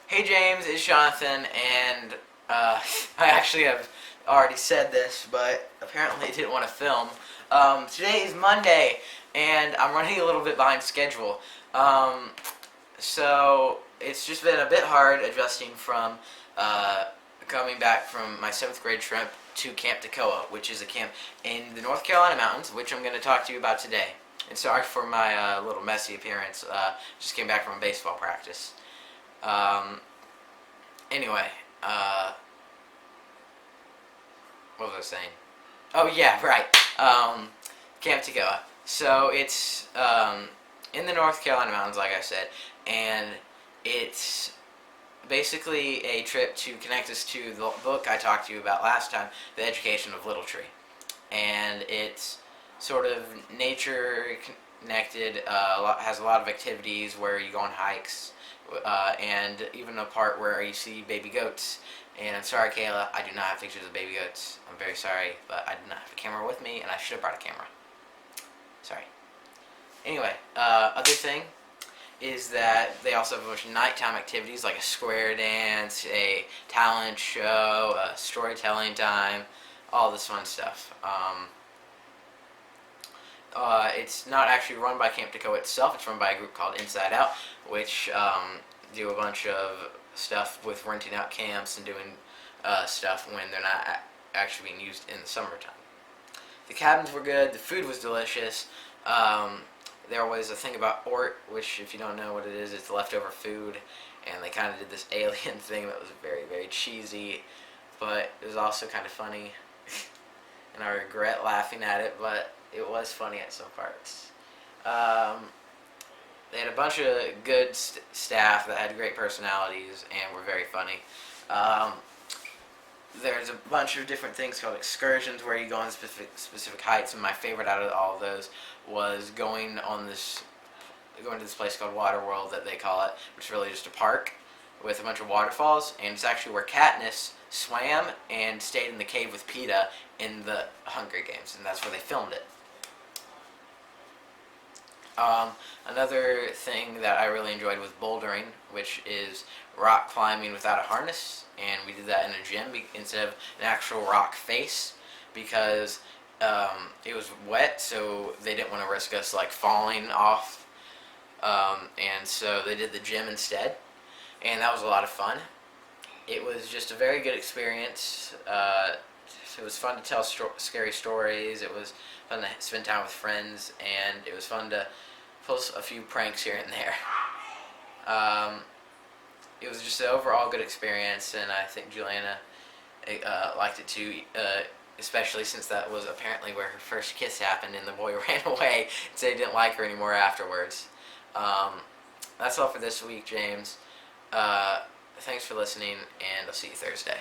Hey James, it's Jonathan, and I actually have already said this, but apparently didn't want to film. Today is Monday, and I'm running a little bit behind schedule. Um, so it's just been a bit hard adjusting from uh, coming back from my 7th grade trip to Camp Tekoa, which is a camp in the North Carolina mountains, which I'm going to talk to you about today. And sorry for my little messy appearance. Just came back from baseball practice. Um, anyway, what was I saying? Oh yeah, right. Camp Tekoa. So it's in the North Carolina mountains, like I said, and it's basically a trip to connect us to the book I talked to you about last time, The Education of Little Tree. And it's sort of nature connected, has a lot of activities where you go on hikes, and even a part where you see baby goats. And I'm sorry, Kayla, I do not have pictures of baby goats. I'm very sorry, but I did not have a camera with me, and I should have brought a camera. Sorry. Anyway, other thing is that they also have a bunch of nighttime activities like a square dance, a talent show, a storytelling time, all this fun stuff. It's not actually run by Camp Tekoa itself. It's run by a group called Inside Out, which do a bunch of stuff with renting out camps and doing stuff when they're not actually being used in the summertime. The cabins were good. The food was delicious. There was a thing about Ort, which, if you don't know what it is, it's leftover food, and they kind of did this alien thing that was very, very cheesy, but it was also kind of funny, and I regret laughing at it, but it was funny at some parts. They had a bunch of good staff that had great personalities and were very funny. There's a bunch of different things called excursions where you go on specific heights, and my favorite out of all of those was going to this place called Water World, that they call it, which is really just a park with a bunch of waterfalls, and it's actually where Katniss swam and stayed in the cave with Peeta in the Hunger Games, and that's where they filmed it. Another thing that I really enjoyed was bouldering, which is rock climbing without a harness, and we did that in a gym instead of an actual rock face, because it was wet, so they didn't want to risk us like falling off, and so they did the gym instead, and that was a lot of fun. It was just a very good experience. It was fun to tell scary stories. It was fun to spend time with friends, and it was fun to pull a few pranks here and there. It was just an overall good experience, and I think Juliana liked it too, especially since that was apparently where her first kiss happened, and the boy ran away and said he didn't like her anymore afterwards. That's all for this week, James. Thanks for listening, and I'll see you Thursday.